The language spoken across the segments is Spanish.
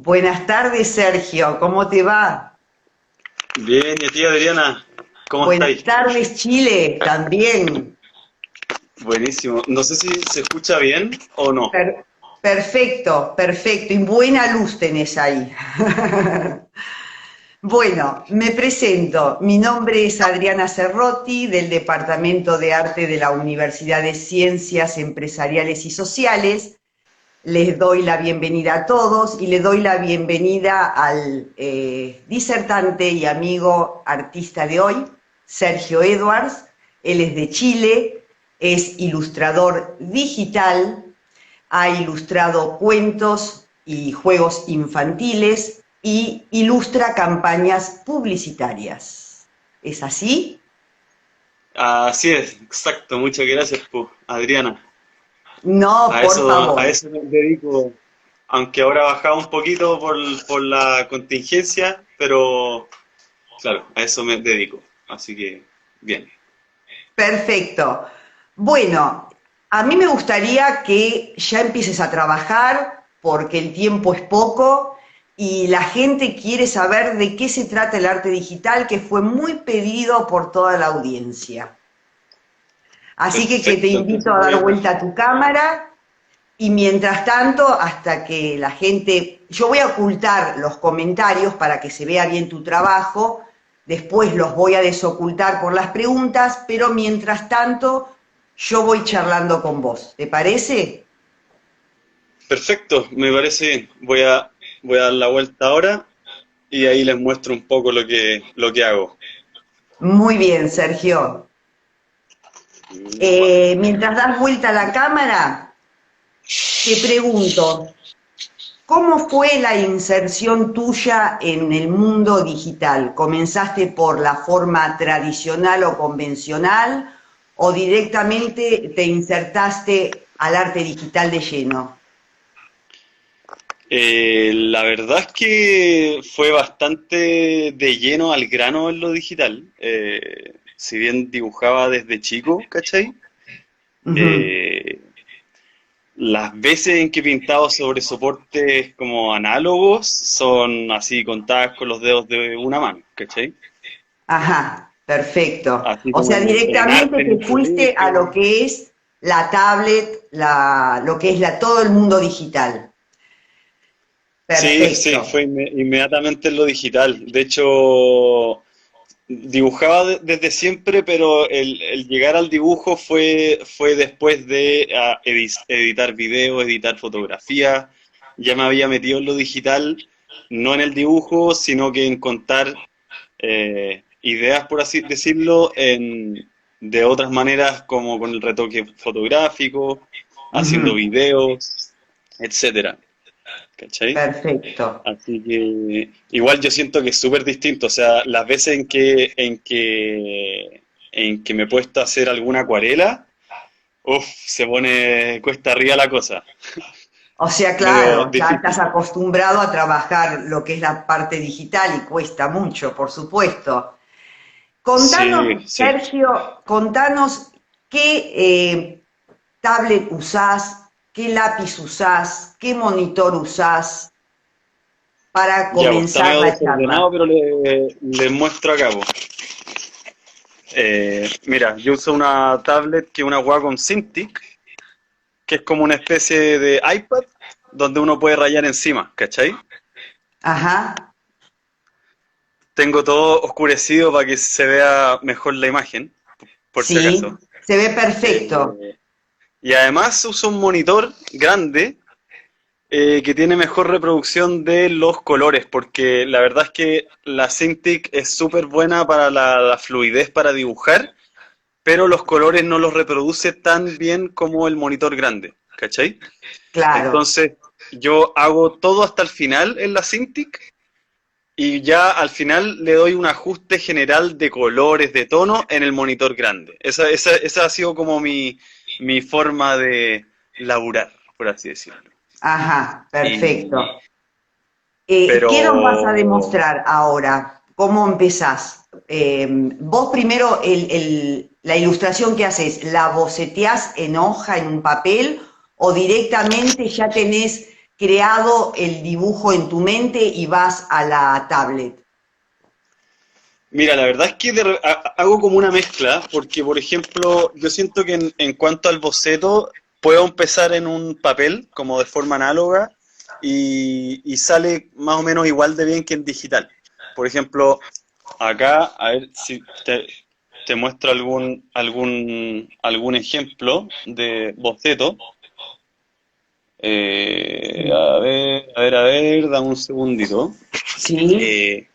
Buenas tardes, Sergio, ¿cómo te va? Bien, y a ti, Adriana, ¿cómo Buenas estáis? tardes, Chile, también. Buenísimo. No sé si se escucha bien o no. Per- perfecto, perfecto, y buena luz tenés ahí. Bueno, me presento. Mi nombre es Adriana Cerrotti, del Departamento de Arte de la Universidad de Ciencias Empresariales y Sociales. Les doy la bienvenida a todos y le doy la bienvenida al disertante y amigo artista de hoy, Sergio Edwards. Él es de Chile, es ilustrador digital, ha ilustrado cuentos y juegos infantiles y ilustra campañas publicitarias. ¿Es así? Así es, exacto. Muchas gracias, Adriana. No, por A favor. eso me dedico, aunque ahora ha bajado un poquito por la contingencia, pero claro, a eso me dedico. Así que, bien. Perfecto. Bueno, a mí me gustaría que ya empieces a trabajar porque el tiempo es poco y la gente quiere saber de qué se trata el arte digital, que fue muy pedido por toda la audiencia. Así que te Perfecto, invito entonces a voy dar a vuelta partir. a tu cámara y mientras tanto, hasta que la gente, yo voy a ocultar los comentarios para que se vea bien tu trabajo, después los voy a desocultar por las preguntas, pero mientras tanto, yo voy charlando con vos. ¿Te parece? Perfecto, me parece bien. Voy a dar la vuelta ahora y ahí les muestro un poco lo que hago. Muy bien, Sergio. Mientras das vuelta a la cámara, te pregunto, ¿cómo fue la inserción tuya en el mundo digital? ¿Comenzaste por la forma tradicional o convencional o directamente te insertaste al arte digital de lleno? La verdad es que fue bastante de lleno al grano en lo digital. Si bien dibujaba desde chico, ¿cachai? Ujú. Eh, las veces en que he pintado sobre soportes como análogos son así contadas con los dedos de una mano, ¿cachai? Ajá, perfecto. Así O como sea, en arte directamente en te el fuiste a lo colegio. que es la tablet, lo que es todo el mundo digital. Sí, sí, Perfecto. fue inmediatamente en lo digital. De hecho, dibujaba desde siempre, pero el llegar al dibujo fue después de editar video, editar fotografía. Ya me había metido en lo digital, no en el dibujo, sino que en contar ideas, por así decirlo, de otras maneras, como con el retoque fotográfico, haciendo Ujú. videos, etcétera. ¿Cachai? Perfecto. Así que igual yo siento que es súper distinto, o sea, las veces en que me he puesto a hacer alguna acuarela, uff, cuesta arriba la cosa, O sea, medio claro, ya estás difícil. acostumbrado a trabajar lo que es la parte digital y cuesta mucho, por supuesto. Sí, Contanos, sí. Sergio, contanos qué tablet usás, qué lápiz usás, qué monitor usás para Ya, pues está comenzar medio la desordenado, charla. pero le muestro acá, pues. Mira, yo uso una tablet que es una Wacom Cintiq, que es como una especie de iPad donde uno puede rayar encima, ¿cachai? Ajá, Tengo todo oscurecido para que se vea mejor la imagen, por si sí, acaso. se ve perfecto. Eh, y además uso un monitor grande que tiene mejor reproducción de los colores, porque la verdad es que la Cintiq es súper buena para la fluidez para dibujar, pero los colores no los reproduce tan bien como el monitor grande, ¿cachai? Claro. Entonces yo hago todo hasta el final en la Cintiq y ya al final le doy un ajuste general de colores, de tono en el monitor grande. Esa ha sido como mi forma de laburar, por así decirlo. Ajá, Y, perfecto. pero ¿Qué nos vas a demostrar ahora? ¿Cómo empezás? Vos primero la ilustración que haces, ¿la boceteás en hoja, en un papel, o directamente ya tenés creado el dibujo en tu mente y vas a la tablet? Mira, la verdad es que hago como una mezcla, porque por ejemplo, yo siento que en cuanto al boceto, puedo empezar en un papel, como de forma análoga, y sale más o menos igual de bien que en digital. Por ejemplo, acá, a ver si te muestro algún ejemplo de boceto. Dame un segundito. Sí, Eh,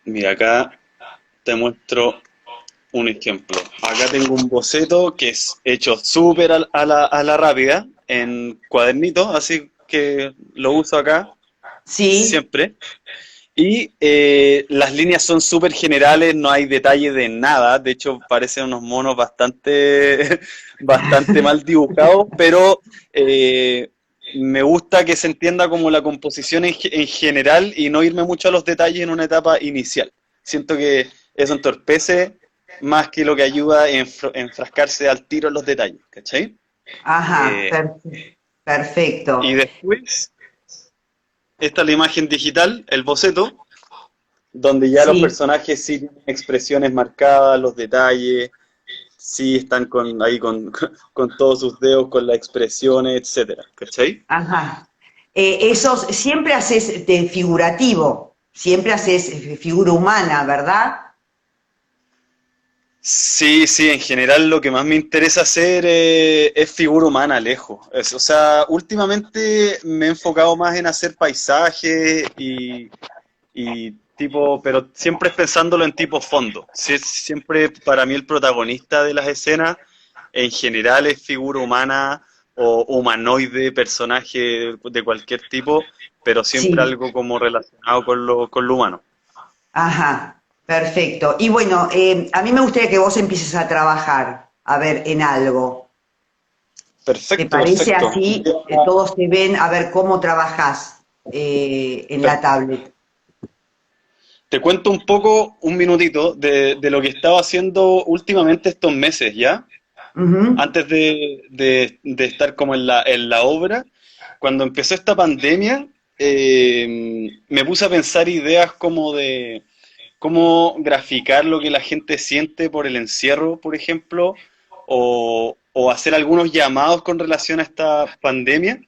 Mira, acá te muestro un ejemplo. Acá tengo un boceto que es hecho súper a la rápida, en cuadernito, así que lo uso acá sí, siempre. Y las líneas son súper generales, no hay detalle de nada. De hecho, parecen unos monos bastante, bastante mal dibujados, pero me gusta que se entienda como la composición en general y no irme mucho a los detalles en una etapa inicial. Siento que eso entorpece más que lo que ayuda a enfrascarse al tiro en los detalles, ¿cachai? ajá, Eh, y perfecto. después, esta es la imagen digital, el boceto, donde ya los Sí, personajes sí tienen expresiones marcadas, los detalles, sí están con todos sus dedos, con las expresiones, etcétera, ¿cachai? ajá. Esos, siempre haces de figurativo, siempre haces figura humana, ¿verdad? Sí, sí, en general lo que más me interesa hacer es figura humana, lejos. O sea, últimamente me he enfocado más en hacer paisajes y tipo, pero siempre es pensándolo en tipo fondo. Siempre para mí el protagonista de las escenas en general es figura humana o humanoide, personaje de cualquier tipo, pero siempre Sí, algo como relacionado con lo humano. ajá, perfecto. Y bueno, a mí me gustaría que vos empieces a trabajar, a ver, en algo. ¿Te Perfecto, parece perfecto. así? Todos te ven a ver cómo trabajás en la tablet. Te cuento un poco, un minutito, de lo que estaba haciendo últimamente estos meses, ¿ya? Ujú. Antes de estar como en la obra, cuando empezó esta pandemia, me puse a pensar ideas como de cómo graficar lo que la gente siente por el encierro, por ejemplo, o hacer algunos llamados con relación a esta pandemia.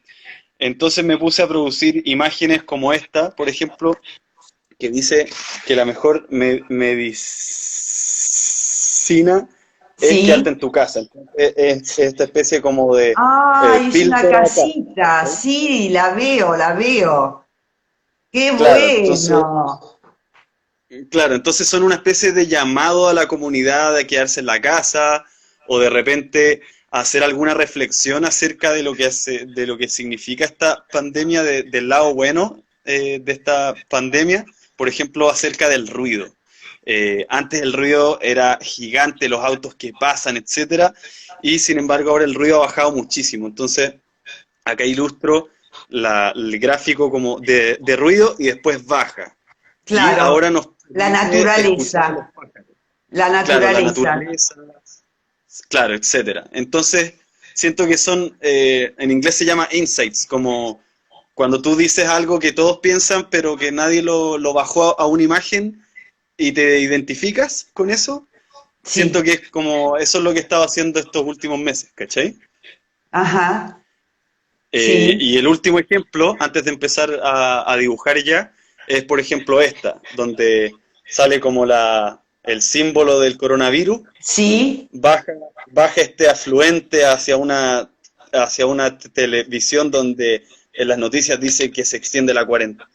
Entonces me puse a producir imágenes como esta, por ejemplo, que dice que la mejor medicina es quedarte Sí. en tu casa. Entonces, es esta especie como de Ay, es una píldora acá. casita. Sí, la veo, la veo. ¡Qué Claro, entonces, bueno! claro, entonces son una especie de llamado a la comunidad de quedarse en la casa o de repente hacer alguna reflexión acerca de lo que de lo que significa esta pandemia, del lado bueno de esta pandemia, por ejemplo, acerca del ruido. Antes el ruido era gigante, los autos que pasan, etcétera, y sin embargo ahora el ruido ha bajado muchísimo. Entonces, acá ilustro el gráfico como de ruido y después baja. Y ahora Claro, nos la permite escuchar a los naturaleza, pájaros. la Claro, la naturaleza. naturaleza, claro, etcétera. Entonces, siento que son, en inglés se llama insights, como cuando tú dices algo que todos piensan, pero que nadie lo bajó a una imagen y te identificas con eso. Siento Sí, que es como, eso es lo que he estado haciendo estos últimos meses, ¿cachai? ajá, sí, Y el último ejemplo, antes de empezar a dibujar ya, es por ejemplo esta, donde sale como el símbolo del coronavirus, sí. baja, baja este afluente hacia una televisión donde en las noticias dice que se extiende la cuarentena,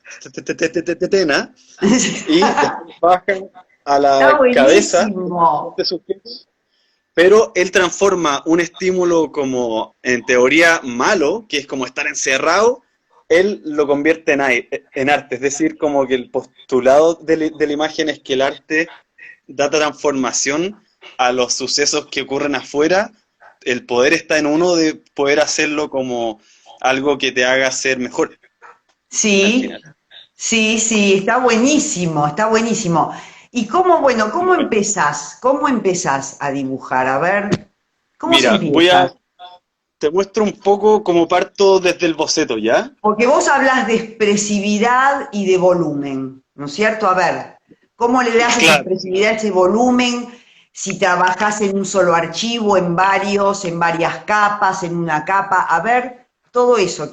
y después baja a Está la cabeza buenísimo. de sujeto, pero él transforma un estímulo como en teoría malo, que es como estar encerrado, él lo convierte en arte, es decir, como que el postulado de la imagen es que el arte da transformación a los sucesos que ocurren afuera, el poder está en uno de poder hacerlo como algo que te haga ser mejor al Sí, final. sí, sí, está buenísimo, está buenísimo. ¿Y cómo, bueno, cómo empezás? ¿Cómo empezás a dibujar? A ver, ¿cómo se Mira, empieza? te muestro un poco cómo parto desde el boceto, ¿ya? Porque vos hablas de expresividad y de volumen, ¿no es cierto? A ver, ¿cómo le das esa Claro, expresividad, ese volumen, si trabajás en un solo archivo, en varios, en varias capas, en una capa? A ver, todo eso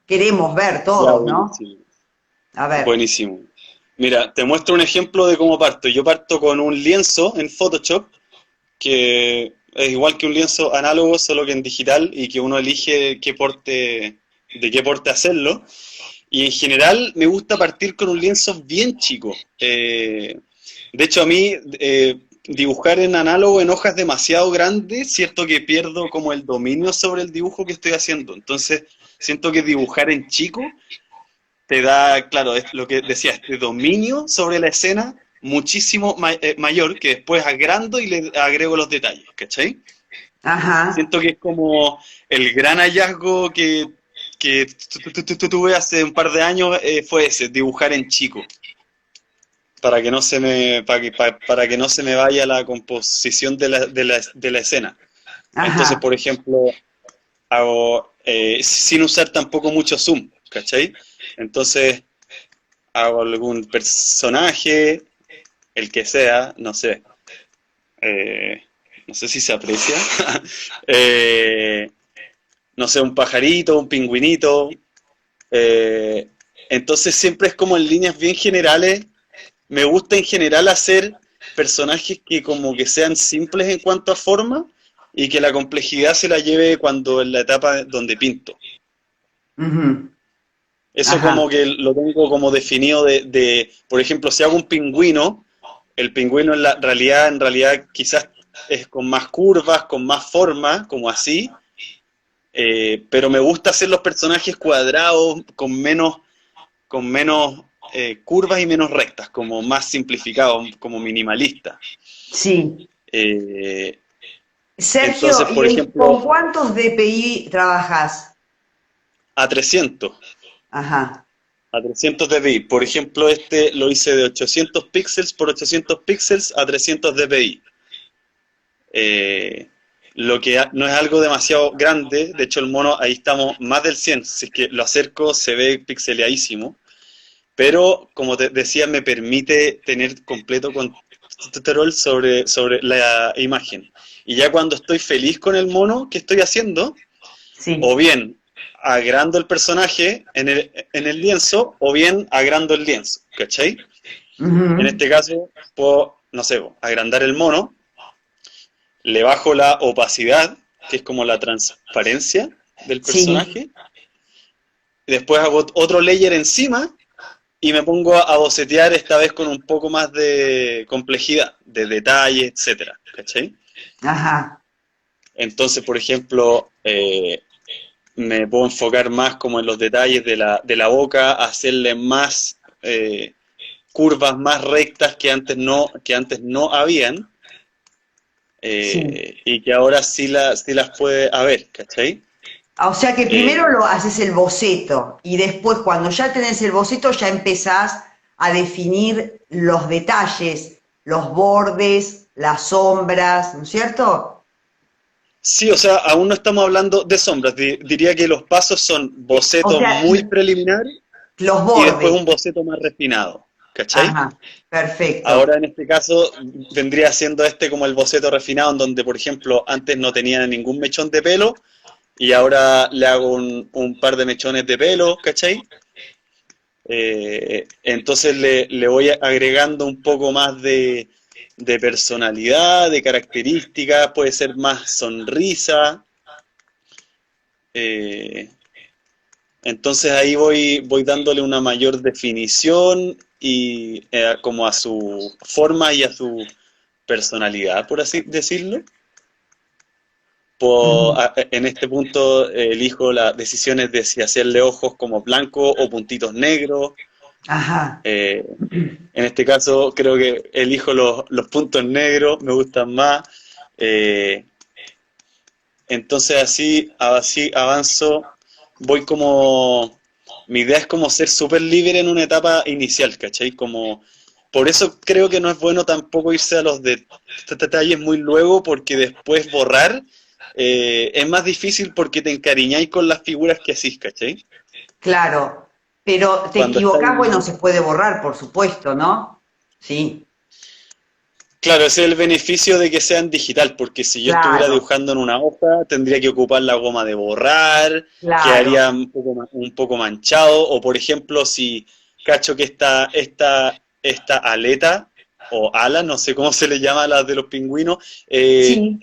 queremos ver ya, todos, ¿no? buenísimo. A ver, Buenísimo. Mira, te muestro un ejemplo de cómo parto. Yo parto con un lienzo en Photoshop, que es igual que un lienzo análogo, solo que en digital, y que uno elige de qué porte hacerlo. Y en general me gusta partir con un lienzo bien chico. De hecho, a mí dibujar en análogo en hojas demasiado grandes, cierto que pierdo como el dominio sobre el dibujo que estoy haciendo. Entonces, siento que dibujar en chico te da, claro, es lo que decía, este dominio sobre la escena muchísimo mayor, que después agrando y le agrego los detalles, ¿cachai? ajá, Siento que es como el gran hallazgo que tuve hace un par de años, fue ese, dibujar en chico, para que no se me, para que no se me vaya la composición de la escena. Entonces, ajá, por ejemplo, hago, sin usar tampoco mucho zoom, ¿cachai? Entonces, hago algún personaje, el que sea, no sé, eh, no sé si se aprecia, eh, no sé, un pajarito, un pingüinito, eh, entonces siempre es como en líneas bien generales, me gusta en general hacer personajes que como que sean simples en cuanto a forma y que la complejidad se la lleve cuando en la etapa donde pinto. ujú, Eso ajá, como que lo tengo como definido por ejemplo, si hago un pingüino, el pingüino en realidad quizás es con más curvas, con más forma, como así, pero me gusta hacer los personajes cuadrados, con menos curvas y menos rectas, como más simplificados, como minimalista. sí. Eh, Sergio, entonces, por ¿con ejemplo, cuántos DPI trabajas? a 300, Ajá, a 300 dpi. Por ejemplo, este lo hice de 800 píxeles por 800 píxeles a 300 dpi. Eh, lo que no es algo demasiado grande, de hecho el mono ahí estamos más del 100, si es que lo acerco se ve pixeleadísimo, pero como te decía me permite tener completo control sobre la imagen. Y ya cuando estoy feliz con el mono que estoy haciendo, o sí. bien agrando el personaje en el lienzo, o bien agrando el lienzo, ¿cachai? En Ujú, este caso puedo, no sé, agrandar el mono, le bajo la opacidad, que es como la transparencia del sí. personaje, y después hago otro layer encima y me pongo a bocetear esta vez con un poco más de complejidad, de detalle, etcétera, ¿cachai? Ajá, Entonces, por ejemplo, me puedo enfocar más como en los detalles de la boca, hacerle más curvas más rectas que antes no habían, sí. y que ahora sí las puede haber, ¿cachai? O sea que primero Eh, lo haces el boceto y después cuando ya tenés el boceto ya empezás a definir los detalles, los bordes, las sombras, ¿no es cierto? sí, o sea, aún no estamos hablando de sombras, diría que los pasos son O boceto sea, muy preliminar los y después un bordes. boceto más refinado, ¿cachai? Ajá, Ahora perfecto. en este caso vendría siendo este como el boceto refinado, en donde, por ejemplo, antes no tenía ningún mechón de pelo y ahora le hago un par de mechones de pelo, ¿cachai? Entonces le voy agregando un poco más de personalidad, de características, puede ser más sonrisa. eh, entonces ahí voy dándole una mayor definición y como a su forma y a su personalidad, por así decirlo. Ujú. En este punto elijo las decisiones de si hacerle ojos como blancos o puntitos negros. Ajá. Eh, en este caso creo que elijo los puntos negros, me gustan más. Eh, entonces así avanzo, voy como... Mi idea es como ser súper libre en una etapa inicial, ¿cachai? Como, por eso creo que no es bueno tampoco irse a los detalles muy luego, porque después borrar es más difícil porque te encariñáis con las figuras que hacís, ¿cachai? Claro, pero te Cuando equivocás, bueno, estáis... se puede borrar, por supuesto, ¿no? Sí, Claro, ese es el beneficio de que sean digital, porque si yo estuviera claro, dibujando en una hoja, tendría que ocupar la goma de borrar, claro. quedaría un poco manchado, o por ejemplo, si cacho que esta aleta o ala, no sé cómo se le llama a las de los pingüinos, Sí.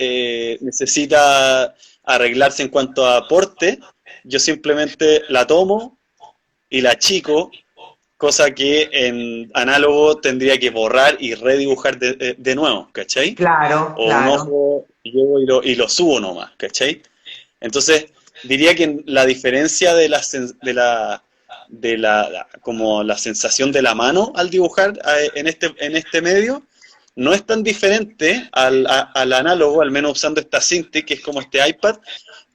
necesita arreglarse en cuanto a aporte, yo simplemente la tomo y la achico, cosa que en análogo tendría que borrar y redibujar de nuevo, ¿cachai? Claro, O un claro, ojo llego y lo subo nomás, ¿cachai? Entonces, diría que la diferencia como la sensación de la mano al dibujar en este medio no es tan diferente al análogo, al menos usando esta Cintiq, que es como este iPad,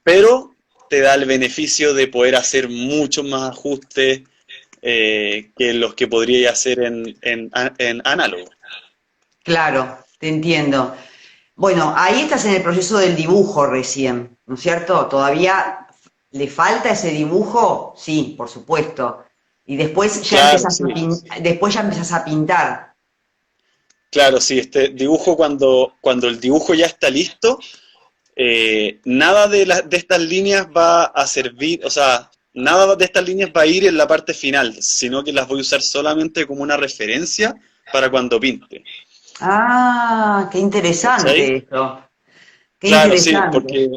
pero te da el beneficio de poder hacer muchos más ajustes que los que podría hacer en análogo. claro, te entiendo. Bueno, ahí estás en el proceso del dibujo recién, ¿no es cierto? ¿Todavía le falta ese dibujo? Sí, por supuesto. Y después ya Claro, empezás sí. después ya empezás a pintar. Claro, sí, este dibujo cuando el dibujo ya está listo, nada de estas líneas va a servir, o sea, nada de estas líneas va a ir en la parte final, sino que las voy a usar solamente como una referencia para cuando pinte. Ah, qué ¿Cachai? interesante eso. Qué Claro, sí, interesante. porque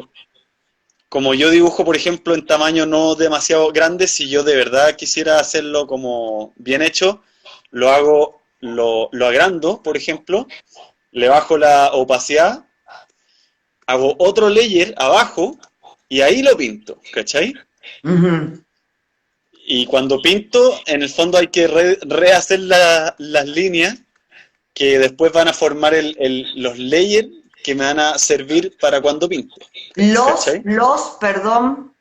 como yo dibujo, por ejemplo, en tamaño no demasiado grande, si yo de verdad quisiera hacerlo como bien hecho, lo hago, lo agrando, por ejemplo, le bajo la opacidad, hago otro layer abajo y ahí lo pinto, ¿cachai? Ujú. Y cuando pinto, en el fondo hay que rehacer las líneas que después van a formar los layers que me van a servir para cuando pinte, ¿cachai? Perdón.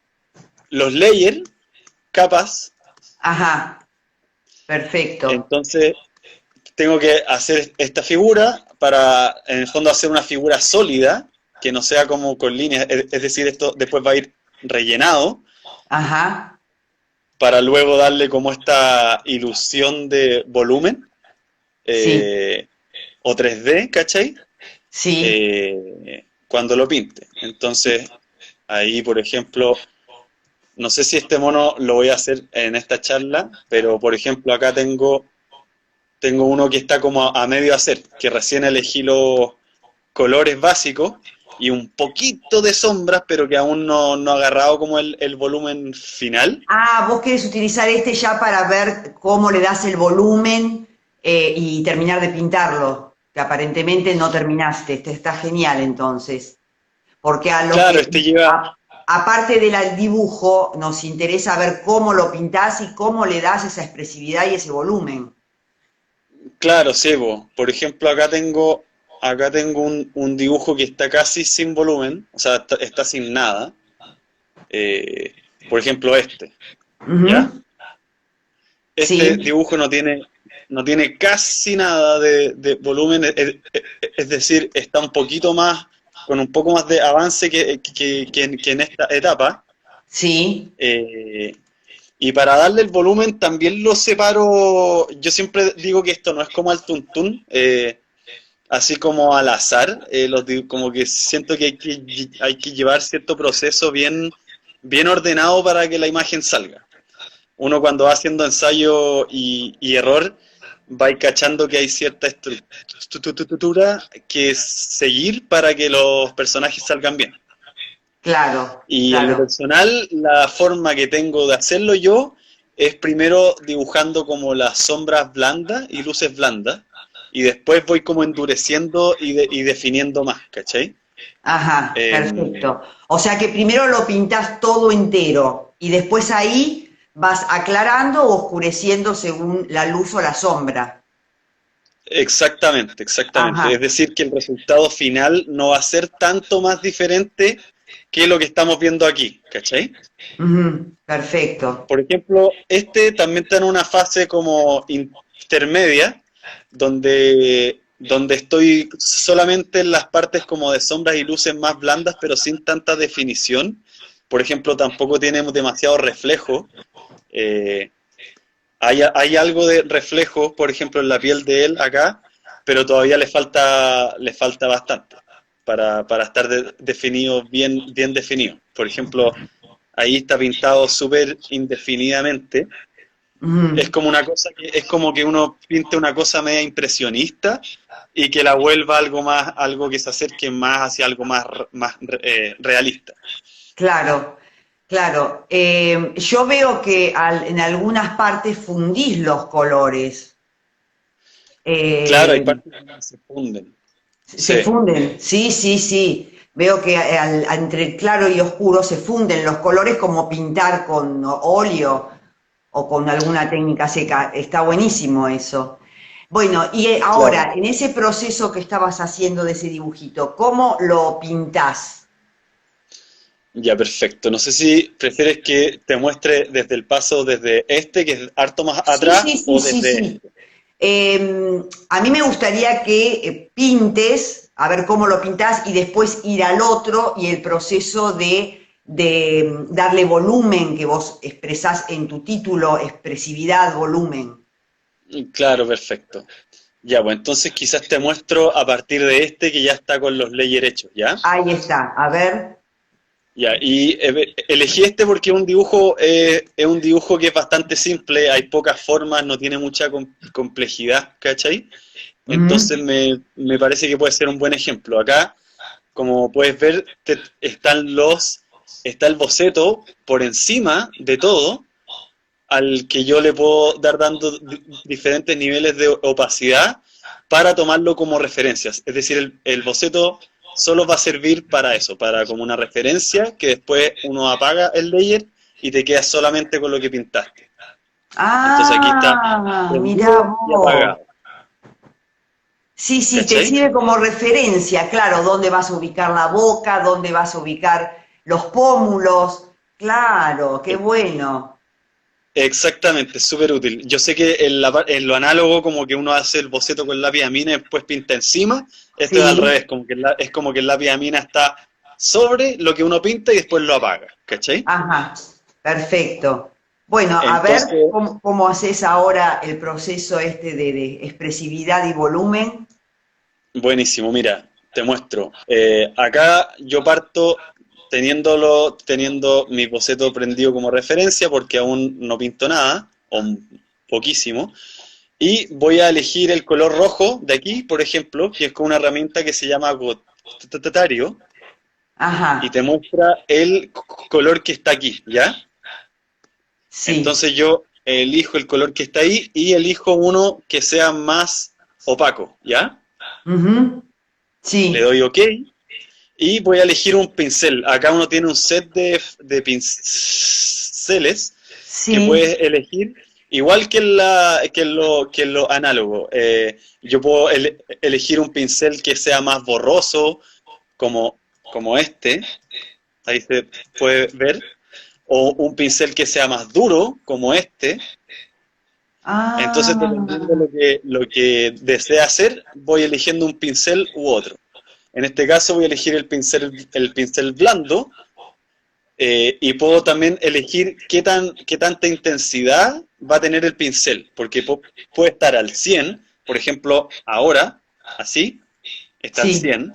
Los layers, capas, Ajá, perfecto. entonces tengo que hacer esta figura para, en el fondo, hacer una figura sólida, que no sea como con líneas, es decir, esto después va a ir rellenado, Ajá, para luego darle como esta ilusión de volumen, sí, eh, o 3D, ¿cachai? sí. Cuando lo pinte. Entonces, ahí, por ejemplo, no sé si este mono lo voy a hacer en esta charla, pero por ejemplo, acá tengo uno que está como a medio hacer, que recién elegí los colores básicos y un poquito de sombras, pero que aún no ha agarrado como el volumen final. Ah, vos querés utilizar este ya para ver cómo le das el volumen y terminar de pintarlo, que aparentemente no terminaste. Este está genial entonces, porque a los Claro, que, este lleva, aparte del dibujo, nos interesa ver cómo lo pintás y cómo le das esa expresividad y ese volumen. claro, Sebo. Por ejemplo, acá tengo un dibujo que está casi sin volumen, o sea, está sin nada. Eh, por ejemplo, ¿ya? Ujú. Este Sí, dibujo no tiene casi nada de volumen, es decir, está con un poco más de avance que en esta etapa. sí, eh, y para darle el volumen también lo separo, yo siempre digo que esto no es como al tuntún, así como al azar, como que siento que hay que llevar cierto proceso bien, bien ordenado para que la imagen salga. Uno cuando va haciendo ensayo y error, va a ir cachando que hay cierta estructura que seguir para que los personajes salgan bien. claro, Y en lo claro. personal, la forma que tengo de hacerlo yo es primero dibujando como las sombras blandas y luces blandas, y después voy como endureciendo y definiendo más, ¿cachai? Ajá, Em, perfecto. O sea que primero lo pintas todo entero y después ahí vas aclarando o oscureciendo según la luz o la sombra. Exactamente, exactamente. Es Ajá, decir, que el resultado final no va a ser tanto más diferente que lo que estamos viendo aquí, ¿cachai? ujú, perfecto. Por ejemplo, este también está en una fase como intermedia, donde donde estoy solamente en las partes como de sombras y luces más blandas, pero sin tanta definición. Por ejemplo, tampoco tiene demasiado reflejo. Eh, hay algo de reflejo, por ejemplo, en la piel de él acá, pero todavía le falta bastante para estar definido, bien definido. Por ejemplo, ahí está pintado súper indefinidamente. Es Mm. como una cosa es como que uno pinte una cosa media impresionista y que la vuelva algo que se acerque más hacia algo más realista. Claro, claro. Yo veo que en algunas partes fundís los colores. Claro, hay Eh, partes que se funden. se Sí, funden, sí, sí, sí. Veo que entre claro y oscuro se funden los colores como pintar con óleo o con alguna técnica seca. Está buenísimo eso. Bueno, y claro. ahora, en ese proceso que estabas haciendo de ese dibujito, ¿cómo lo pintás? Ya, perfecto. No sé si prefieres que te muestre desde el paso, desde este, que es harto más Sí, atrás, sí, sí, o sí, desde sí. este. A mí me gustaría que pintes, a ver cómo lo pintás, y después ir al otro y el proceso de darle volumen que vos expresás en tu título, expresividad, volumen. Claro, perfecto. Ya, pues entonces quizás te muestro a partir de este que ya está con los layers hechos, ¿ya? Ahí está, a ver. Ya, y elegí este porque es un dibujo que es bastante simple, hay pocas formas, no tiene mucha complejidad, ¿cachai? Entonces Ujú. me parece que puede ser un buen ejemplo. Acá, como puedes ver, está el boceto por encima de todo, al que yo le puedo dar dando diferentes niveles de opacidad para tomarlo como referencias. Es decir, el boceto solo va a servir para eso, para como una referencia que después uno apaga el layer y te quedas solamente con lo que pintaste. Entonces aquí está Ah, mirá prendido y vos. apagado. Sí, sí, te ¿Cachai? sirve como referencia, claro, dónde vas a ubicar la boca, dónde vas a ubicar los pómulos. Claro, qué bueno. Exactamente, es súper útil. Yo sé que en lo análogo como que uno hace el boceto con lápiz a mina y después pinta encima. Esto es al Sí, revés, como que es como que el lápiz a mina está sobre lo que uno pinta y después lo apaga, ¿cachai? ajá, perfecto. Bueno, a ver Entonces, cómo haces ahora el proceso este de expresividad y volumen. buenísimo, mira, te muestro. Acá yo parto teniendo mi boceto prendido como referencia porque aún no pinto nada, o poquísimo. Y voy a elegir el color rojo de aquí, por ejemplo, que es con una herramienta que se llama Gotario y Ajá, te muestra el color que está aquí, ¿ya? sí. Entonces yo elijo el color que está ahí y elijo uno que sea más opaco, ¿ya? Ujú, Le sí, doy OK y voy a elegir un pincel. Acá uno tiene un set de pinceles que sí. puedes elegir, igual que en lo análogo. Yo puedo elegir un pincel que sea más borroso, como este, ahí se puede ver, o un pincel que sea más duro, como este. Entonces, dependiendo Ah, lo que desee hacer, voy eligiendo un pincel u otro. En este caso voy a elegir el pincel blando, y puedo también elegir qué tanta intensidad va a tener el pincel, porque puede estar al 100, por ejemplo, ahora, así, está al sí, 100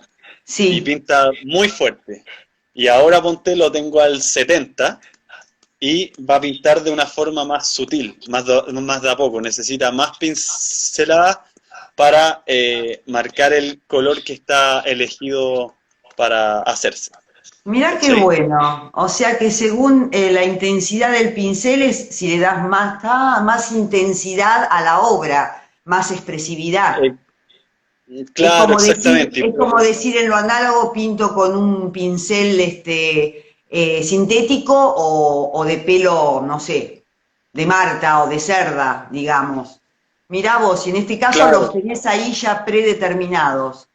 y sí. pinta muy fuerte. Y ahora ponte lo tengo al 70 y va a pintar de una forma más sutil, más de a poco. Necesita más pinceladas para marcar el color que está elegido para hacerse. Mirá qué ¿Cachai? bueno. O sea que según la intensidad del pincel es si le das más intensidad a la obra, más expresividad. Eh, claro, exactamente. Es como decir en lo análogo pinto con un pincel sintético o de pelo, no sé, de Marta o de cerda, digamos. Mirá vos, y en este caso los Claro, tenés ahí ya predeterminados.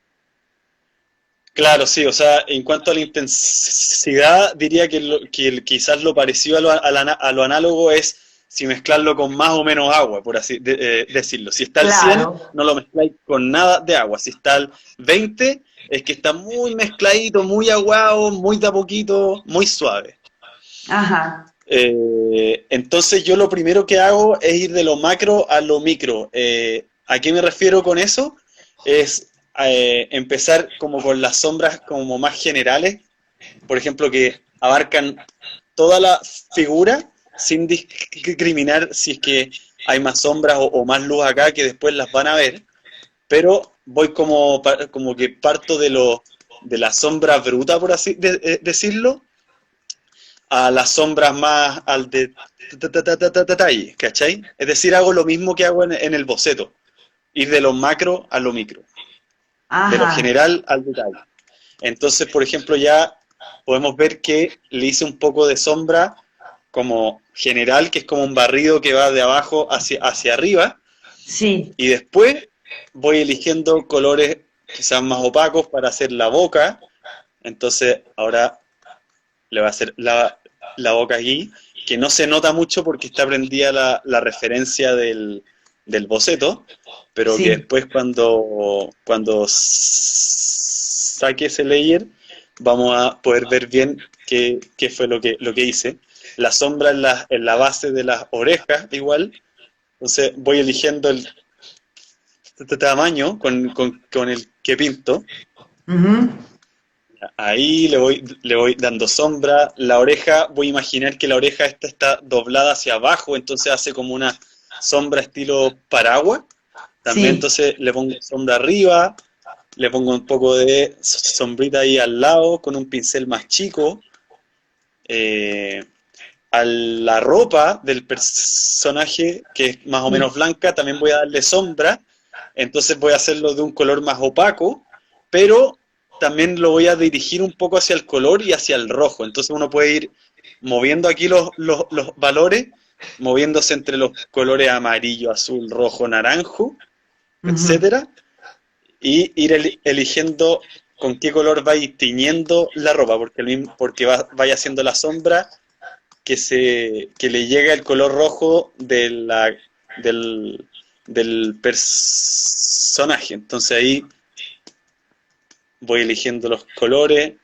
claro, sí. O sea, en cuanto a la intensidad, diría que quizás lo parecido a lo análogo es si mezclarlo con más o menos agua, por así decirlo. Si está al 100, Claro. no lo mezcláis con nada de agua. Si está al 20, es que está muy mezcladito, muy aguado, muy de a poquito, muy suave. Ajá. Entonces yo lo primero que hago es ir de lo macro a lo micro. ¿A qué me refiero con eso? Es empezar como con las sombras como más generales, por ejemplo, que abarcan toda la figura sin discriminar si es que hay más sombras o más luz acá que después las van a ver, pero voy como que parto de la sombra bruta, por así decirlo, a las sombras más al detalle, ¿cachai? Es decir, hago lo mismo que hago en el boceto, ir de lo macro a lo micro, de lo Ajá. general al detalle. Entonces, por ejemplo, ya podemos ver que le hice un poco de sombra como general, que es como un barrido que va de abajo hacia arriba, Sí. y después voy eligiendo colores quizás más opacos para hacer la boca. Entonces, ahora le va a hacer la boca aquí, que no se nota mucho porque está prendida la referencia del boceto, pero que Sí. después cuando saque ese layer vamos a poder ver bien qué fue lo que hice. La sombra en la base de las orejas igual, entonces voy eligiendo el tamaño con el que pinto. Ujú. Ahí le voy dando sombra. La oreja, voy a imaginar que la oreja esta está doblada hacia abajo, entonces hace como una sombra estilo paraguas. También Sí. entonces le pongo sombra arriba, le pongo un poco de sombrita ahí al lado con un pincel más chico. Eh, a la ropa del personaje, que es más o menos Sí. blanca, también voy a darle sombra. Entonces voy a hacerlo de un color más opaco, pero también lo voy a dirigir un poco hacia el color y hacia el rojo. Entonces uno puede ir moviendo aquí los valores, moviéndose entre los colores amarillo, azul, rojo, naranjo, Ujú. etcétera, y ir eligiendo con qué color vais tiñendo la ropa, porque vaya haciendo la sombra que le llega el color rojo del, del personaje. Entonces ahí voy eligiendo los colores.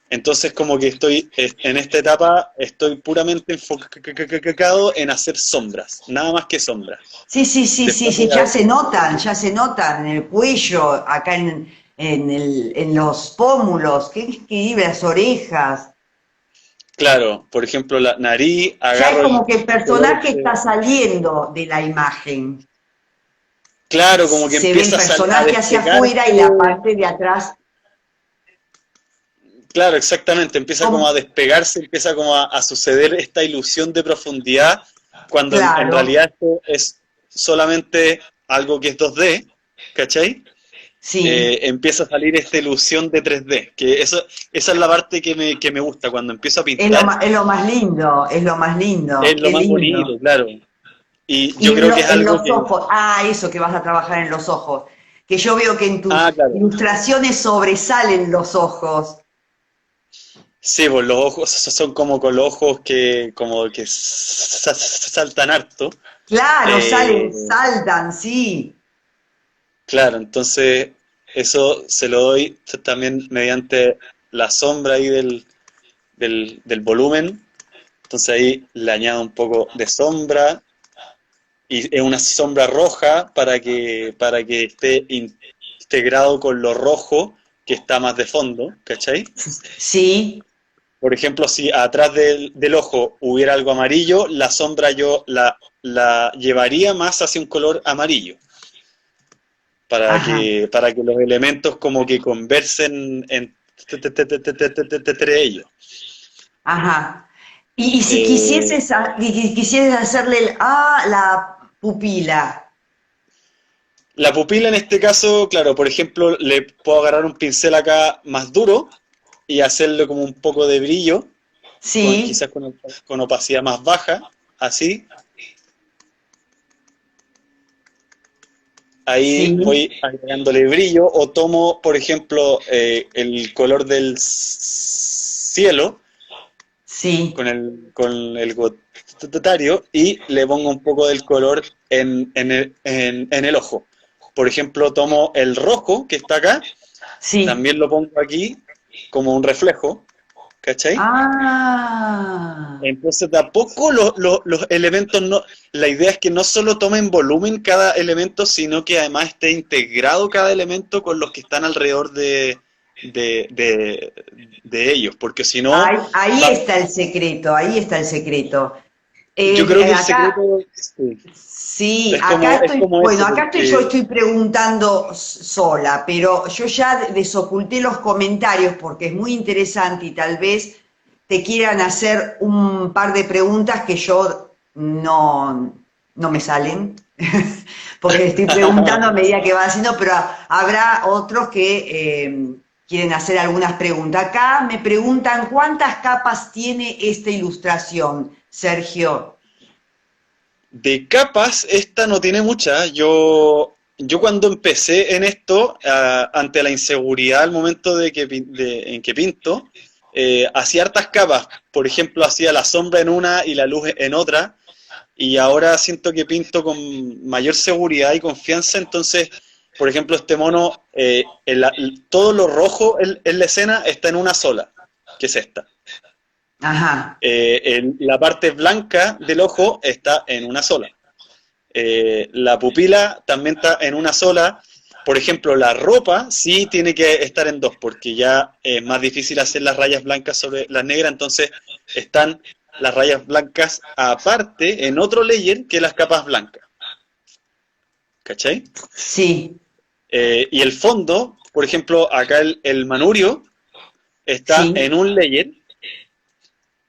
Entonces como que estoy en esta etapa, estoy puramente enfocado en hacer sombras, nada más que sombras. Sí, sí, sí, sí, Después sí, voy a... ya se notan en el cuello, acá en los pómulos, qué increíble, las orejas. Claro, por ejemplo, la nariz, Ya es agarro como que el el color personaje está este. saliendo de la imagen. Claro, como que Se ve el empieza a personaje hacia afuera y la despegarse. parte de atrás, Claro, exactamente, empieza como a como, despegarse, empieza como a suceder esta ilusión de profundidad, cuando en claro, realidad esto es solamente algo que es 2D, ¿cachai? sí, Empieza a salir esta ilusión de 3D, que esa es la parte que me gusta, cuando empiezo a pintar, es lo más lindo, es lo más es lindo, lo qué más bonito, lindo. claro. Y Y yo creo que es en algo los que... ojos, eso que vas a trabajar en los ojos, que yo veo que en tus Ah, claro. ilustraciones sobresalen los ojos. Sí, pues los ojos son como con los ojos que como que saltan harto. Claro, Eh, saltan, sí. Claro, entonces eso se lo doy también mediante la sombra ahí del volumen. Entonces ahí le añado un poco de sombra y es una sombra roja para que esté integrado con lo rojo que está más de fondo, ¿cachai? Sí, Por ejemplo, si atrás del ojo hubiera algo amarillo, la sombra yo la llevaría más hacia un color amarillo. para ajá, que, para que los elementos como que conversen entre ellos. ajá. Y si Eh, quisieses hacerle la pupila, la pupila en este caso, claro, por ejemplo, le puedo agarrar un pincel acá más duro y hacerle como un poco de brillo, sí, quizás con opacidad más baja, así. Ahí sí, voy agregándole brillo o tomo, por ejemplo, el color del cielo sí, con el y le pongo un poco del color en el ojo. Por ejemplo, tomo el rojo que está acá, Sí. también lo pongo aquí como un reflejo, ¿cachai? Ah, Entonces, tampoco los elementos, no, la idea es que no solo tomen volumen cada elemento, sino que además esté integrado cada elemento con los que están alrededor de, de, de ellos, porque si no, ahí va, está el secreto, ahí está el secreto. yo creo que el Acá, secreto sí, sí, acá es estoy, como bueno, eso, acá estoy, yo porque estoy preguntando sola, pero yo ya desoculté los comentarios porque es muy interesante y tal vez te quieran hacer un par de preguntas que yo no me salen, porque estoy preguntando a medida que va haciendo, pero habrá otros que quieren hacer algunas preguntas. Acá me preguntan cuántas capas tiene esta ilustración, Sergio. de capas, esta no tiene muchas. Yo cuando empecé en esto, ante la inseguridad al momento en que pinto, hacía hartas capas. Por ejemplo, hacía la sombra en una y la luz en otra. Y ahora siento que pinto con mayor seguridad y confianza. Entonces, por ejemplo, este mono, todo lo rojo en la escena está en una sola, que es esta. Ajá. La parte blanca del ojo está en una sola. La pupila también está en una sola. Por ejemplo, la ropa sí tiene que estar en dos, porque ya es más difícil hacer las rayas blancas sobre las negras, entonces están las rayas blancas aparte en otro layer que las capas blancas. ¿Cachai? Sí, Y el fondo, por ejemplo, acá el manurio está sí. en un layer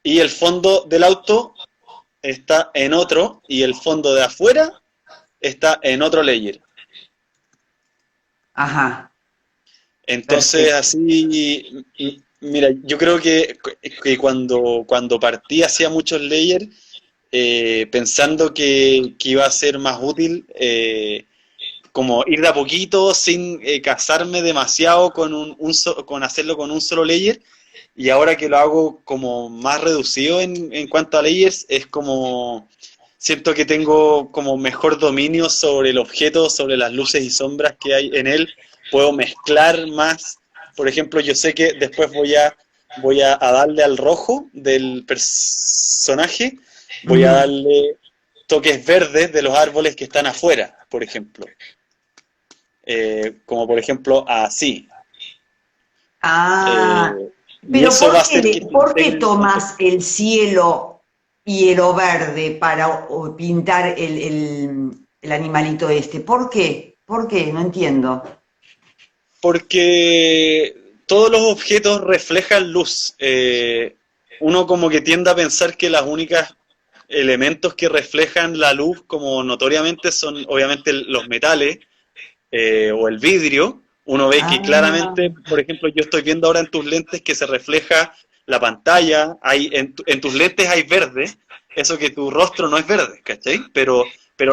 y el fondo del auto está en otro y el fondo de afuera está en otro layer. Ajá, Entonces, perfecto. así, mira, yo creo que cuando partí hacía muchos layers, pensando que iba a ser más útil, como ir de a poquito sin casarme demasiado con, con hacerlo con un solo layer, y ahora que lo hago como más reducido en cuanto a layers, es como, siento que tengo como mejor dominio sobre el objeto, sobre las luces y sombras que hay en él, puedo mezclar más. Por ejemplo, yo sé que después a darle al rojo del personaje, voy a Ujú. darle toques verdes de los árboles que están afuera, por ejemplo. Como por ejemplo así. Ah, Eh, y pero eso va a hacer que se por qué integren tomas conceptos. el cielo y el verde para pintar el animalito este? ¿Por qué? ¿Por qué? No entiendo. Porque todos los objetos reflejan luz. Uno como que tiende a pensar que las únicas elementos que reflejan la luz como notoriamente son obviamente los metales o el vidrio. Uno ve que Ah, claramente, por ejemplo, yo estoy viendo ahora en tus lentes que se refleja la pantalla, en tus lentes hay verde, eso que tu rostro no es verde, ¿cachai? Pero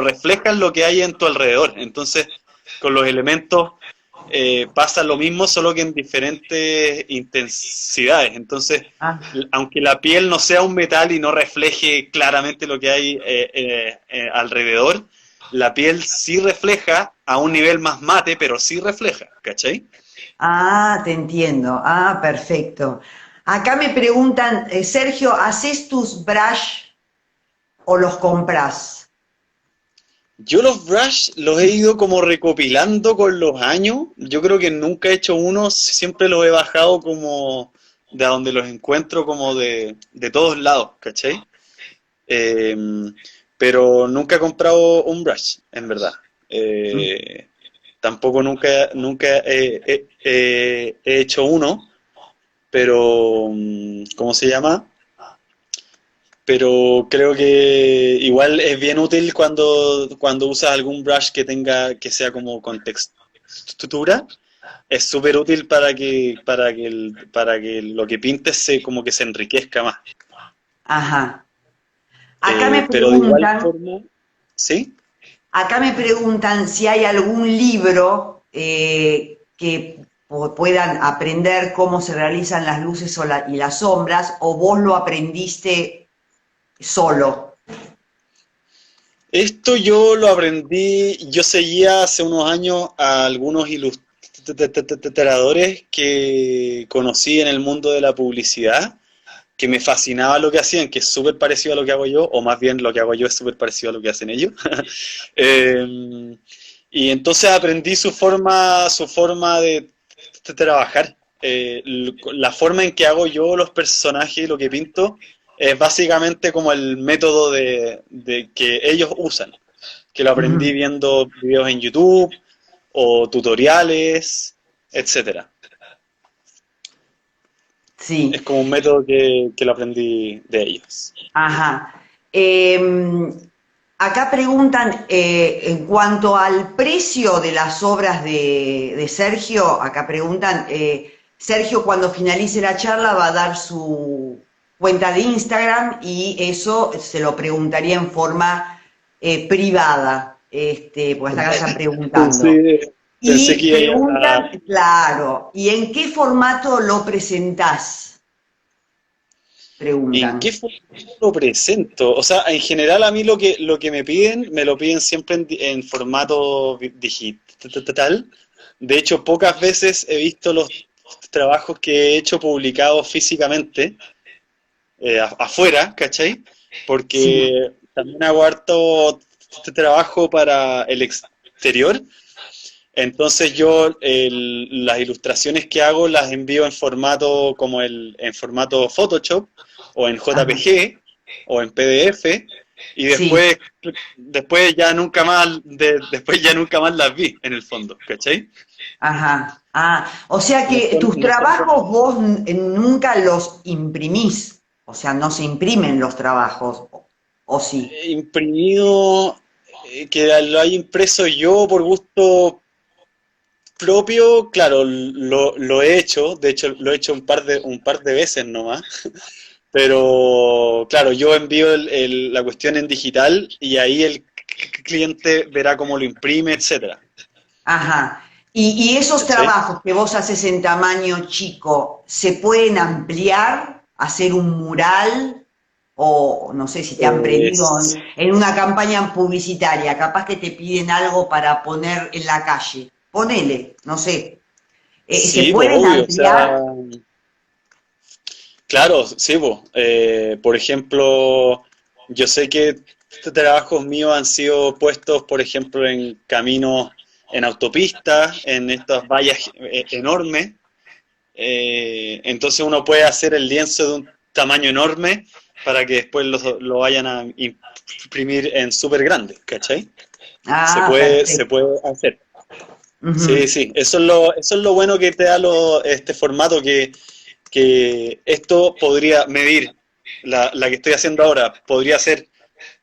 reflejan lo que hay en tu alrededor. Entonces, con los elementos pasa lo mismo, solo que en diferentes intensidades. Entonces, ah, aunque la piel no sea un metal y no refleje claramente lo que hay alrededor, la piel sí refleja a un nivel más mate, pero sí refleja, ¿cachai? te entiendo. Ah, perfecto. Acá me preguntan, Sergio, ¿haces tus brush o los compras? Yo los brush los he ido como recopilando con los años. Yo creo que nunca he hecho uno, siempre los he bajado como de a donde los encuentro, como de todos lados, ¿cachai? Eh, pero nunca he comprado un brush, en verdad. Tampoco nunca he hecho uno, pero ¿cómo se llama? Pero creo que igual es bien útil cuando usas algún brush que sea como con textura. Es súper útil para que lo que pintes como que se enriquezca más. Ajá. Acá me Pero de igual preguntan, forma, ¿sí? Acá me preguntan si hay algún libro que puedan aprender cómo se realizan las luces y las sombras, o vos lo aprendiste solo. Esto yo lo aprendí, yo seguía hace unos años a algunos ilustradores que conocí en el mundo de la publicidad, que me fascinaba lo que hacían, que es súper parecido a lo que hago yo, o más bien lo que hago yo es súper parecido a lo que hacen ellos. Eh, y entonces aprendí su forma de trabajar. La forma en que hago yo los personajes y lo que pinto es básicamente como el método de que ellos usan, que lo aprendí Ujú. viendo videos en YouTube o tutoriales, etcétera. Es Sí, como un método que lo aprendí de ellos. ajá. Em, Acá preguntan, en cuanto al precio de las obras de Sergio, acá preguntan, Sergio cuando finalice la charla va a dar su cuenta de Instagram y eso se lo preguntaría en forma privada, pues acá están preguntando. Pensé que Y iba a... preguntan, claro, ¿y en qué formato lo presentás? ¿En Preguntan. qué formato lo presento? O sea, en general a mí lo que me lo piden siempre en formato digital. De hecho, pocas veces he visto los trabajos que he hecho publicados físicamente, afuera, ¿cachai? Sí, Porque también hago harto trabajo para el exterior. Entonces yo las ilustraciones que hago las envío en formato como en formato Photoshop o en ajá, JPG o en PDF y sí. después ya nunca más después ya nunca más las vi en el fondo, ¿cachai? Ajá. Ah, o sea No que son, tus no son de- trabajos vos nunca los imprimís. O sea, no se imprimen los trabajos. O sí. Imprimido, que lo haya impreso yo por gusto propio, claro, lo he hecho, de hecho lo he hecho un par de veces nomás. Pero claro, yo envío la cuestión en digital y ahí el cliente verá cómo lo imprime, etcétera. Ajá. Y esos ¿Cachai? trabajos que vos haces en tamaño chico, ¿se pueden ampliar? ¿Hacer un mural? O no sé si te han pedido Es- en una campaña publicitaria, capaz que te piden algo para poner en la calle. Ponele, no sé. ¿Se sí, pues pueden obvio, o sea, ampliar? claro, sí, pues. Por ejemplo, yo sé que trabajos míos han sido puestos, por ejemplo, en caminos, en autopistas, en estas vallas enormes. Entonces uno puede hacer el lienzo de un tamaño enorme para que después lo vayan a imprimir en súper grande, ¿cachai? Ah, Se perfecto. puede hacer. Sí, Ujú. sí, eso es lo bueno que te da este formato, que esto podría medir, la que estoy haciendo ahora, podría ser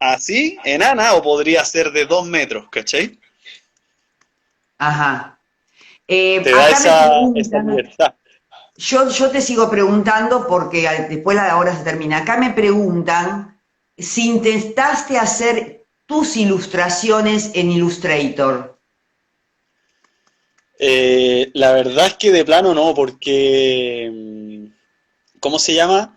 así, enana, o podría ser de 2 metros, ¿cachai? Ajá. Te da Acá me esa preguntan, libertad. yo te sigo preguntando porque después la hora se termina. Acá me preguntan si intentaste hacer tus ilustraciones en Illustrator. La verdad es que de plano no, porque, ¿cómo se llama?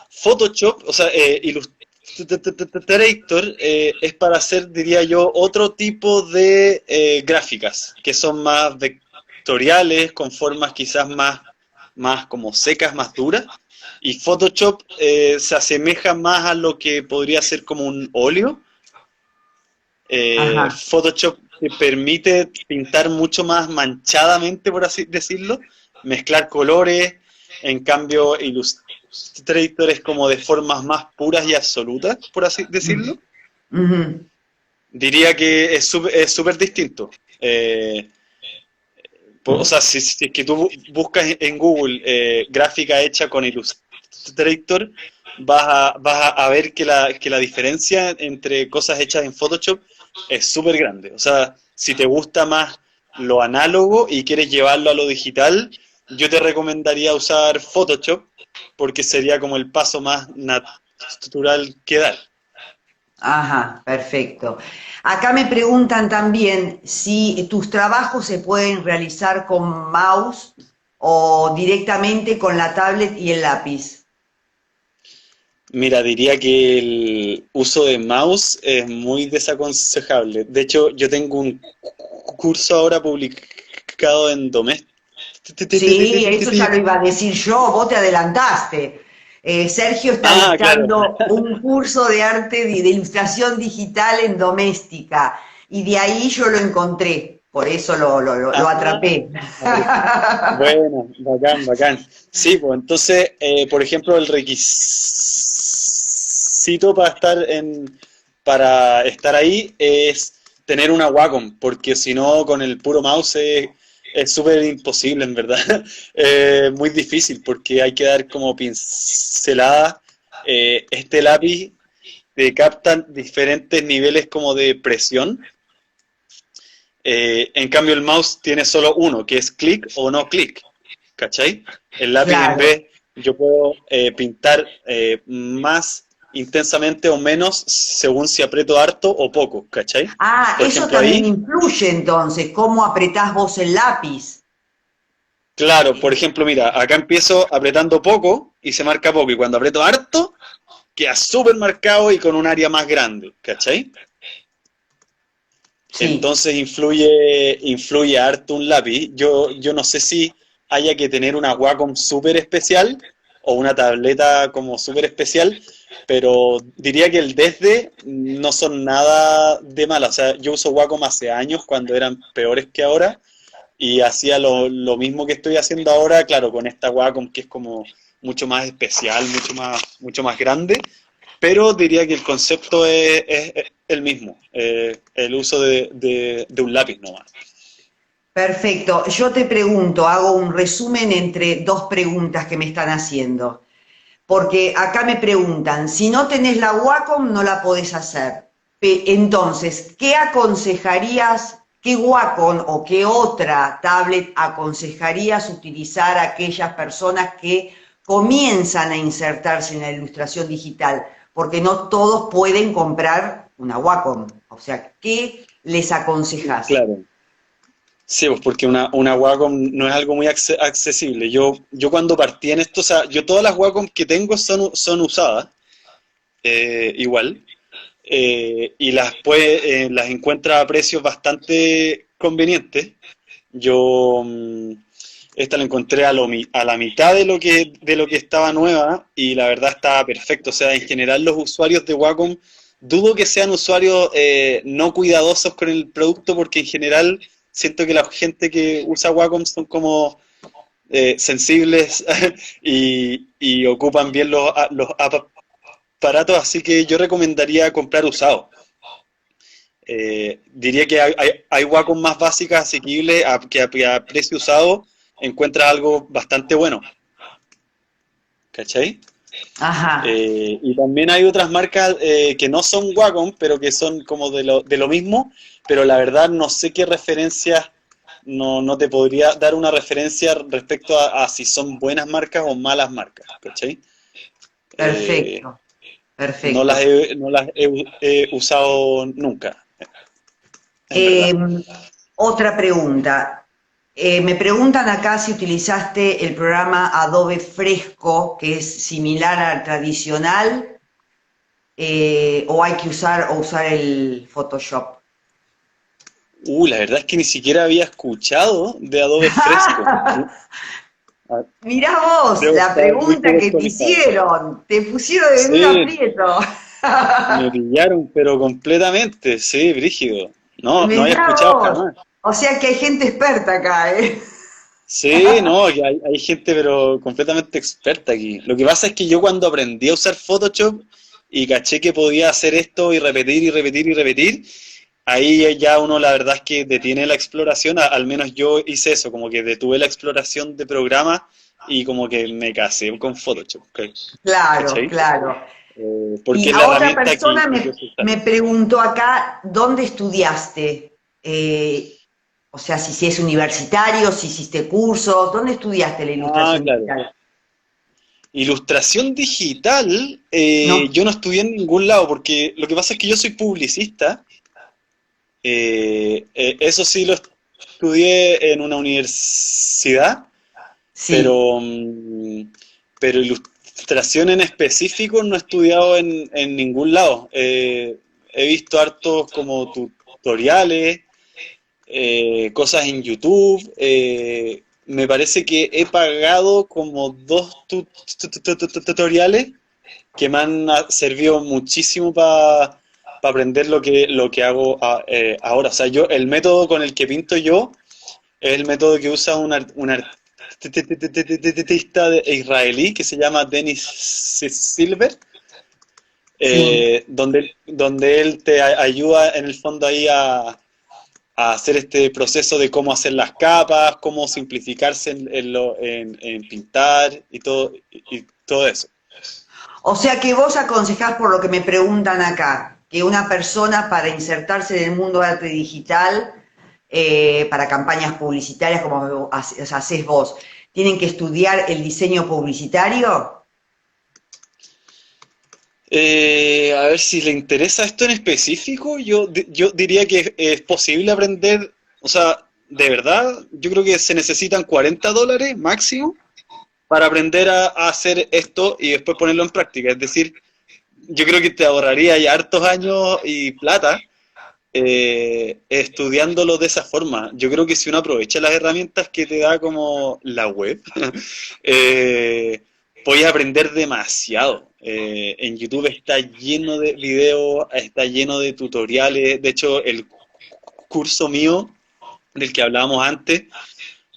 Photoshop, o sea, Illustrator es para hacer, diría yo, otro tipo de gráficas, que son más vectoriales, con formas quizás más como secas, más duras. Y Photoshop se asemeja más a lo que podría ser como un óleo. Ajá, Photoshop te permite pintar mucho más manchadamente, por así decirlo, mezclar colores. En cambio, Illustrator es como de formas más puras y absolutas, por así decirlo. ujú, Diría que es súper distinto. O sea, si es que tú buscas en Google gráfica hecha con Illustrator, vas a ver que la diferencia entre cosas hechas en Photoshop es súper grande. O sea, si te gusta más lo análogo y quieres llevarlo a lo digital, yo te recomendaría usar Photoshop porque sería como el paso más natural que dar. ajá, perfecto. Acá me preguntan también si tus trabajos se pueden realizar con mouse o directamente con la tablet y el lápiz. Mira, diría que el uso de mouse es muy desaconsejable. De hecho, yo tengo un curso ahora publicado en Domestic. Sí, eso ya lo iba a decir yo, vos te adelantaste. Sergio está Ah, claro. dictando un curso de arte de ilustración digital en doméstica y de ahí yo lo encontré, por eso lo Ah, atrapé. bueno, bacán, bacán. Sí, pues entonces, por ejemplo, el requisito para estar ahí es tener una Wacom, porque si no, con el puro mouse es súper imposible, en verdad. Muy difícil, porque hay que dar como pinceladas. Este lápiz te capta diferentes niveles como de presión. En cambio, el mouse tiene solo uno, que es clic o no clic. ¿Cachai? El lápiz en Claro. vez, yo puedo pintar más intensamente o menos según si aprieto harto o poco, ¿cachai? Ah, Por eso ejemplo, también ahí, influye entonces, cómo apretás vos el lápiz. claro, por ejemplo, mira, acá empiezo apretando poco y se marca poco, y cuando aprieto harto, queda súper marcado y con un área más grande, ¿cachai? Sí. Entonces influye harto un lápiz. Yo no sé si haya que tener una Wacom súper especial o una tableta como súper especial, pero diría que el desde no son nada de mala. O sea, yo uso Wacom hace años cuando eran peores que ahora y hacía lo mismo que estoy haciendo ahora, claro, con esta Wacom que es como mucho más especial, mucho más grande, pero diría que el concepto es el mismo, el uso de un lápiz nomás. Perfecto. Yo te pregunto, hago un resumen entre dos preguntas que me están haciendo. Porque acá me preguntan, si no tenés la Wacom no la podés hacer. Entonces, ¿qué aconsejarías, qué Wacom o qué otra tablet aconsejarías utilizar a aquellas personas que comienzan a insertarse en la ilustración digital? Porque no todos pueden comprar una Wacom. O sea, ¿qué les aconsejas? Claro. Sí, pues porque una Wacom no es algo muy accesible. Yo cuando partí en esto, o sea, yo todas las Wacom que tengo son usadas, igual, y las encuentra a precios bastante convenientes. Yo esta la encontré a la mitad de lo que estaba nueva y la verdad estaba perfecto. O sea, en general los usuarios de Wacom dudo que sean usuarios no cuidadosos con el producto porque en general siento que la gente que usa Wacom son como sensibles y ocupan bien los aparatos, así que yo recomendaría comprar usado. Diría que hay Wacom más básicas, asequibles, que a precio usado encuentras algo bastante bueno, ¿cachai? Ajá. Y también hay otras marcas que no son Wacom, pero que son como de lo mismo, pero la verdad no sé qué referencias, no te podría dar una referencia respecto a si son buenas marcas o malas marcas, ¿cachai? Eh, Perfecto, perfecto. no las he usado nunca, en Eh, verdad. Otra pregunta. Me preguntan acá si utilizaste el programa Adobe Fresco, que es similar al tradicional, o hay que usar el Photoshop. La verdad es que ni siquiera había escuchado de Adobe Fresco. Ah, Mirá vos, debo la estar muy pregunta poco que te actualizado. hicieron, te pusieron en un Sí, aprieto. me pillaron, pero completamente, sí, brígido. No había Mirá escuchado vos. jamás. O sea que hay gente experta acá, ¿eh? Sí, no, que hay gente pero completamente experta aquí. Lo que pasa es que yo cuando aprendí a usar Photoshop y caché que podía hacer esto y repetir y repetir y repetir, ahí ya uno la verdad es que detiene la exploración, al menos yo hice eso, como que detuve la exploración de programas y como que me casé con Photoshop, Claro, ¿cachai? claro. Porque Y es a la otra herramienta persona que yo sé usar. me preguntó acá, ¿dónde estudiaste? O sea, si es universitario, si hiciste cursos, ¿dónde estudiaste la Ah, ilustración claro. digital? Ilustración digital, No, yo no estudié en ningún lado, porque lo que pasa es que yo soy publicista. Eso sí lo estudié en una universidad, sí, pero, pero ilustración en específico no he estudiado en ningún lado. He visto hartos como tutoriales, cosas en YouTube. Me parece que he pagado como 2 tutoriales que me han servido muchísimo para aprender lo que hago ahora. O sea, el método con el que pinto yo es el método que usa un artista israelí que se llama Dennis Silver, Sí. donde él te ayuda en el fondo ahí a hacer este proceso de cómo hacer las capas, cómo simplificarse en pintar y todo eso. O sea que vos aconsejás, por lo que me preguntan acá, que una persona para insertarse en el mundo de arte digital, para campañas publicitarias como haces vos, tienen que estudiar el diseño publicitario. A ver si le interesa esto en específico, yo diría que es posible aprender, o sea, de verdad, yo creo que se necesitan $40 máximo para aprender a hacer esto y después ponerlo en práctica. Es decir, yo creo que te ahorraría ya hartos años y plata estudiándolo de esa forma. Yo creo que si uno aprovecha las herramientas que te da como la web, eh, puedes aprender demasiado. En YouTube está lleno de videos, está lleno de tutoriales. De hecho, el curso mío, del que hablábamos antes,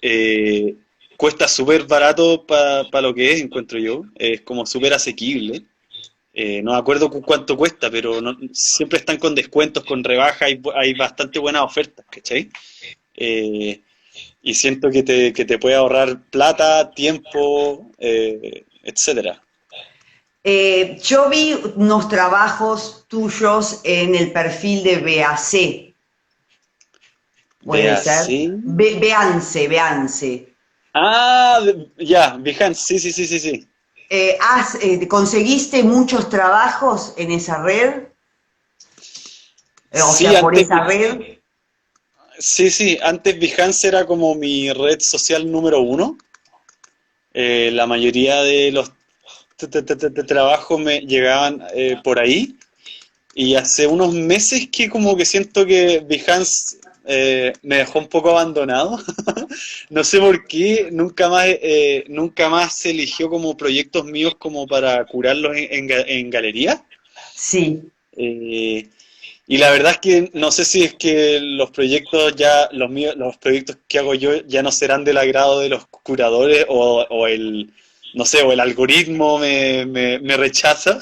eh, cuesta súper barato para lo que es, encuentro yo. Es como súper asequible. No me acuerdo cuánto cuesta, pero siempre están con descuentos, con rebajas, hay bastante buenas ofertas, ¿cachai? Eh, y siento que te puede ahorrar plata, tiempo, etcétera. Yo vi unos trabajos tuyos en el perfil de BAC, puede Vea, ser. sí. Beance. Ah, ya, Behance, sí, sí, sí, sí, sí. ¿Conseguiste muchos trabajos en esa red? O Sí, sea, por esa red. antes Behance era como mi red social número uno. La mayoría de los trabajos me llegaban por ahí. Y hace unos meses que como que siento que Behance me dejó un poco abandonado. No sé por qué, nunca más se eligió como proyectos míos como para curarlos en galería. Sí. Eh, y la verdad es que no sé si es que los proyectos ya, los míos, los proyectos que hago yo ya no serán del agrado de los curadores o el, no sé, o el algoritmo me rechaza.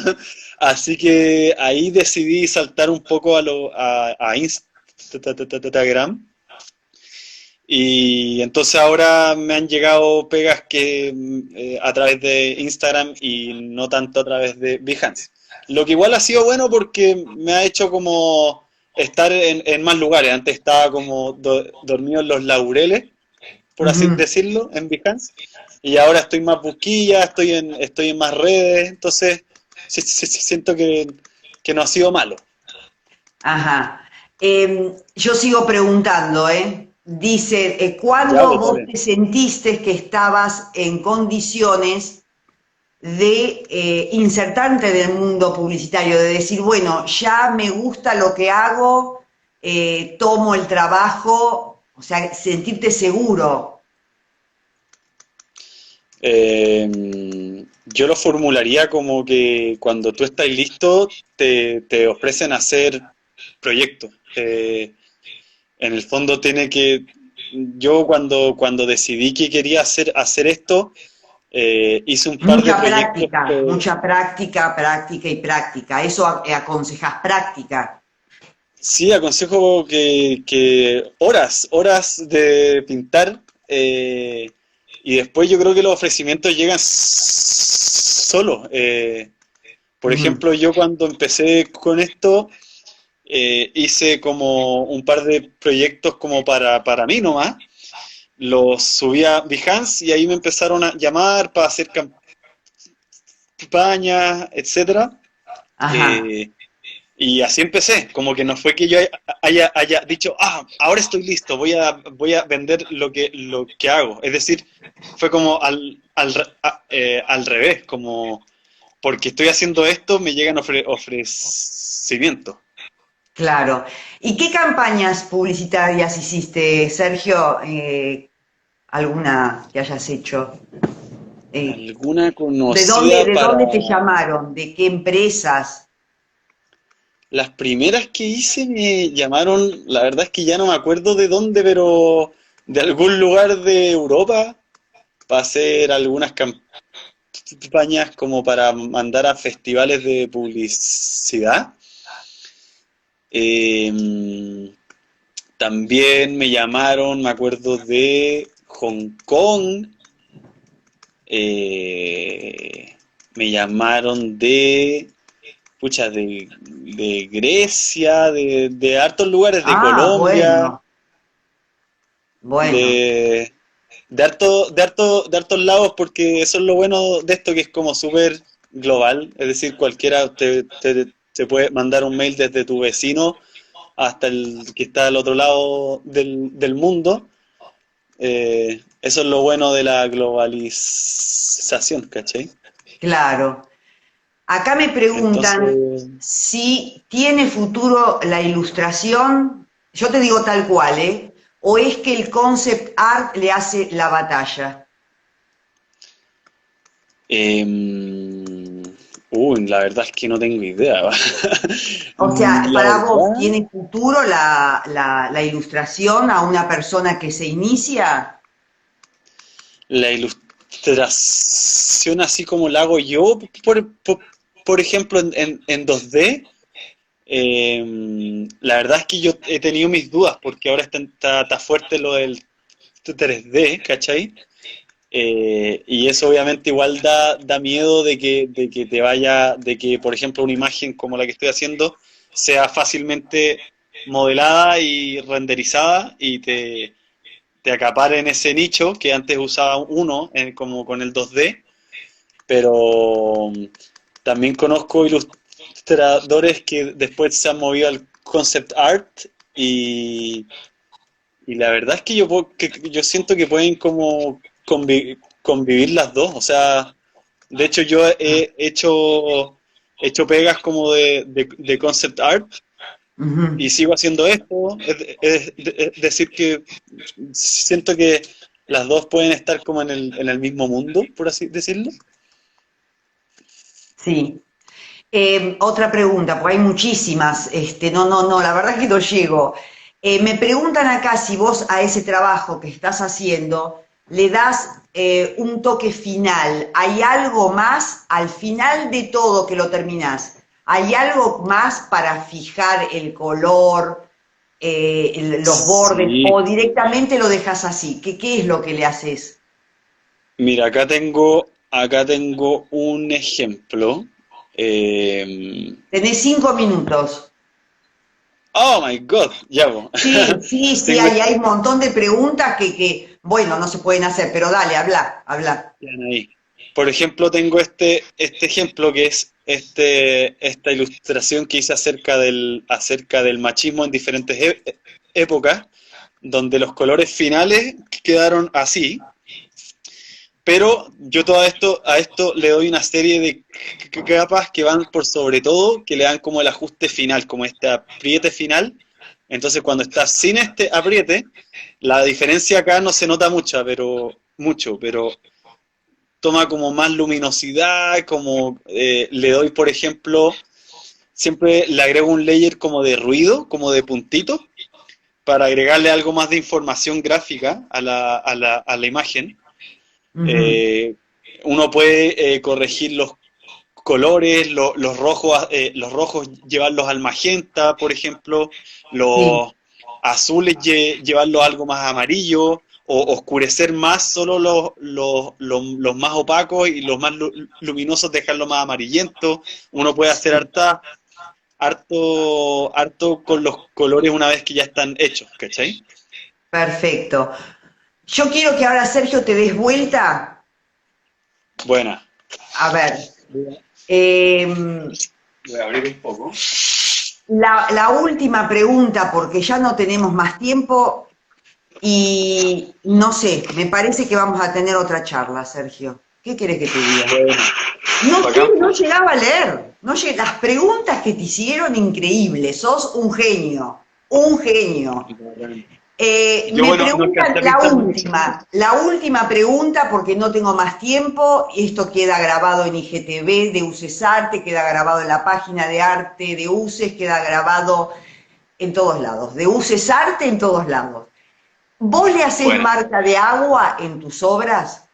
Así que ahí decidí saltar un poco a Instagram. Y entonces ahora me han llegado pegas que a través de Instagram y no tanto a través de Behance. Lo que igual ha sido bueno porque me ha hecho como estar en más lugares. Antes estaba como dormido en los laureles, por así Ujú. decirlo, en Behance. Y ahora estoy más busquilla, estoy en más redes. Entonces siento que no ha sido malo. Ajá. Yo sigo preguntando, ¿eh? Dice, Ya, ¿cuándo pues vos dale. te sentiste que estabas en condiciones de insertarte en el mundo publicitario, de decir, bueno, ya me gusta lo que hago, tomo el trabajo, o sea, sentirte seguro? Yo lo formularía como que cuando tú estás listo, te ofrecen hacer proyectos. En el fondo tiene que... Yo cuando decidí que quería hacer esto, hice un par de proyectos. Mucha práctica, práctica y práctica. Eso aconsejas práctica. Sí, aconsejo que horas de pintar, y después yo creo que los ofrecimientos llegan solos. Por Ujú. ejemplo, yo cuando empecé con esto, hice como un par de proyectos como para mí nomás. Los subí a Behance y ahí me empezaron a llamar para hacer campañas, etcétera. Ajá. Eh, y así empecé, como que no fue que yo haya dicho, ahora estoy listo, voy a vender lo que hago. Es decir, fue como al revés, como porque estoy haciendo esto, me llegan ofrecimientos. Claro. ¿Y qué campañas publicitarias hiciste, Sergio? ¿Alguna que hayas hecho? ¿Alguna conocida De para...? dónde te llamaron? ¿De qué empresas? Las primeras que hice me llamaron, la verdad es que ya no me acuerdo de dónde, pero de algún lugar de Europa, para hacer algunas campañas como para mandar a festivales de publicidad. Eh, También me llamaron, me acuerdo de Hong Kong, me llamaron de, pucha, de Grecia, de hartos lugares, de Ah, Colombia, bueno, bueno, de, de hartos lados, porque eso es lo bueno de esto, que es como súper global, es decir, cualquiera te puede mandar un mail desde tu vecino hasta el que está al otro lado del mundo. Eso es lo bueno de la globalización, ¿cachai? claro. Acá me preguntan Entonces, si tiene futuro la ilustración, yo te digo tal cual, ¿eh? ¿O es que el concept art le hace la batalla? la verdad es que no tengo idea. O sea, La para vos, verdad, ¿tiene futuro la ilustración a una persona que se inicia? la ilustración así como la hago yo, por ejemplo, en 2D, la verdad es que yo he tenido mis dudas, porque ahora está fuerte lo del 3D, ¿cachai? Y eso obviamente igual da miedo de que te vaya, de que por ejemplo una imagen como la que estoy haciendo sea fácilmente modelada y renderizada y te acapare en ese nicho que antes usaba uno como con el 2D, pero también conozco ilustradores que después se han movido al concept art y, y la verdad es que yo siento que pueden como convivir las dos. O sea, de hecho yo he hecho pegas como de concept art Ujú. y sigo haciendo esto. Es decir, que siento que las dos pueden estar como en el mismo mundo, por así decirlo. Sí. Otra pregunta, porque hay muchísimas. No, la verdad es que no llego. Me preguntan acá si vos a ese trabajo que estás haciendo le das un toque final. ¿Hay algo más al final de todo que lo terminás? ¿Hay algo más para fijar el color, los bordes, Sí, o directamente lo dejas así? ¿Qué es lo que le haces? mira, acá tengo un ejemplo. Eh, Tenés 5 minutos. oh my God, ya vos. Sí, Tengo hay un montón de preguntas bueno, no se pueden hacer, pero dale, habla. ahí. Por ejemplo, tengo este ejemplo que es esta ilustración que hice acerca del machismo en diferentes épocas, donde los colores finales quedaron así, pero yo a esto le doy una serie de capas que van por sobre todo, que le dan como el ajuste final, como este apriete final. Entonces cuando estás sin este apriete, la diferencia acá no se nota mucho, pero toma como más luminosidad, como le doy, por ejemplo, siempre le agrego un layer como de ruido, como de puntito, para agregarle algo más de información gráfica a la imagen. Ujú. Eh, Uno puede corregir los colores, los rojos llevarlos al magenta, por ejemplo, Sí, los azules llevarlos a algo más amarillo, o oscurecer más solo los más opacos y los más luminosos dejarlos más amarillentos. Uno puede hacer sí, harto con los colores una vez que ya están hechos, ¿cachai? perfecto. Yo quiero que ahora, Sergio, te des vuelta. Buena. A ver, em, Voy a abrir un poco. la última pregunta, porque ya no tenemos más tiempo y no sé, me parece que vamos a tener otra charla, Sergio. ¿Qué querés que te diga? Bueno, No sé, bacán, no po. llegaba a leer. No las preguntas que te hicieron, increíbles. Sos un genio. Un genio. Bacán. Yo, Me bueno, no alcancé preguntan a pintar mucho. la última pregunta, porque no tengo más tiempo. Esto queda grabado en IGTV de UCES Arte, queda grabado en la página de arte de UCES, queda grabado en todos lados. De UCES Arte en todos lados. ¿Vos le hacés Bueno, marca de agua en tus obras?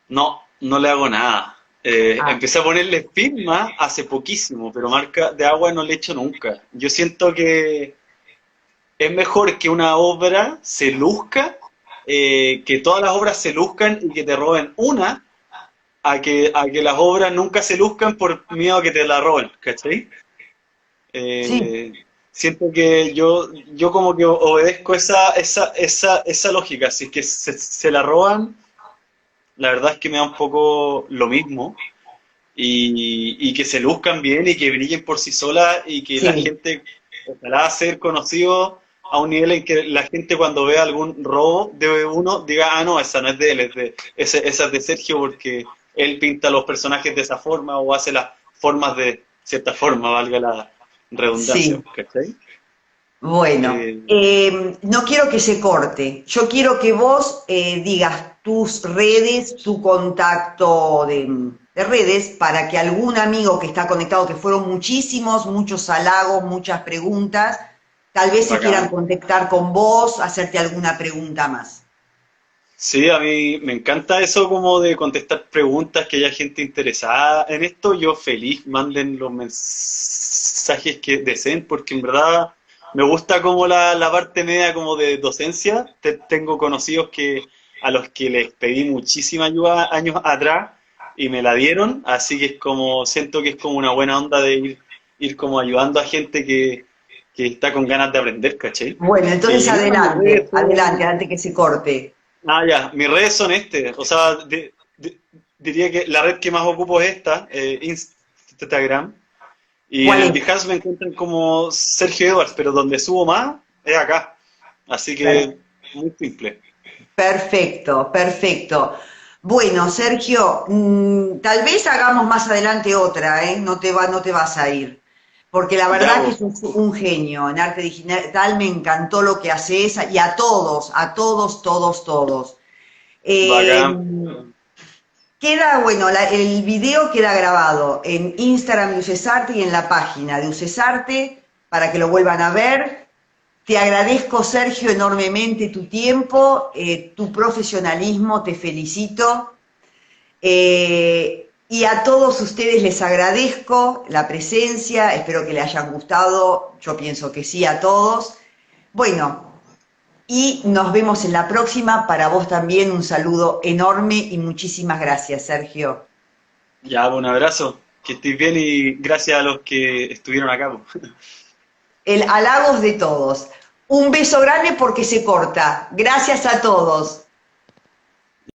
no, no le hago nada. Ah, Empecé a ponerle firma hace poquísimo, pero marca de agua no le he hecho nunca. Yo siento que es mejor que una obra se luzca, que todas las obras se luzcan y que te roben una, a que las obras nunca se luzcan por miedo a que te la roben, ¿cachai? sí, Eh, Siento que yo como que obedezco esa lógica. Si es que se la roban, la verdad es que me da un poco lo mismo. Y que se luzcan bien y que brillen por sí solas y que la sí. gente, ojalá ser conocido a un nivel en que la gente cuando vea algún robo de uno diga, ah, no, esa no es de él, esa es de Sergio porque él pinta los personajes de esa forma o hace las formas de cierta forma, valga la redundancia, Sí. ¿cachai? Bueno, Eh, no quiero que se corte. Yo quiero que vos digas tus redes, tu contacto de redes, para que algún amigo que está conectado, que fueron muchísimos, muchos halagos, muchas preguntas, tal vez se quieran Bacán. contactar con vos, hacerte alguna pregunta más. Sí, a mí me encanta eso como de contestar preguntas, que haya gente interesada en esto. Yo feliz, manden los mensajes que deseen, porque en verdad me gusta como la parte media como de docencia. Tengo conocidos a los que les pedí muchísima ayuda años atrás y me la dieron, así que es como, siento que es como una buena onda de ir como ayudando a gente que está con ganas de aprender, ¿cachai? Bueno, entonces Y nada, mis redes adelante, adelante, son... antes que se corte. Ah, ya, mis redes son o sea, diría que la red que más ocupo es esta, Instagram, y en ¿Cuál el es? Behance me encuentran como Sergio Edwards, pero donde subo más es acá, así que muy simple. Perfecto, perfecto. Bueno, Sergio, tal vez hagamos más adelante otra, ¿eh? No te vas a ir. Porque la Ya, verdad que vos, sos un genio en arte digital, me encantó lo que haces y a todos, todos, todos. Eh, bacán. Queda, bueno, el video queda grabado en Instagram de Ucesarte y en la página de Ucesarte para que lo vuelvan a ver. Te agradezco, Sergio, enormemente tu tiempo, tu profesionalismo, te felicito. Y a todos ustedes les agradezco la presencia, espero que les hayan gustado, yo pienso que sí a todos. Bueno, y nos vemos en la próxima. Para vos también un saludo enorme y muchísimas gracias, Sergio. Ya, un abrazo, que estés bien y gracias a los que estuvieron acá, po. El halagos de todos. Un beso grande porque se corta. Gracias a todos.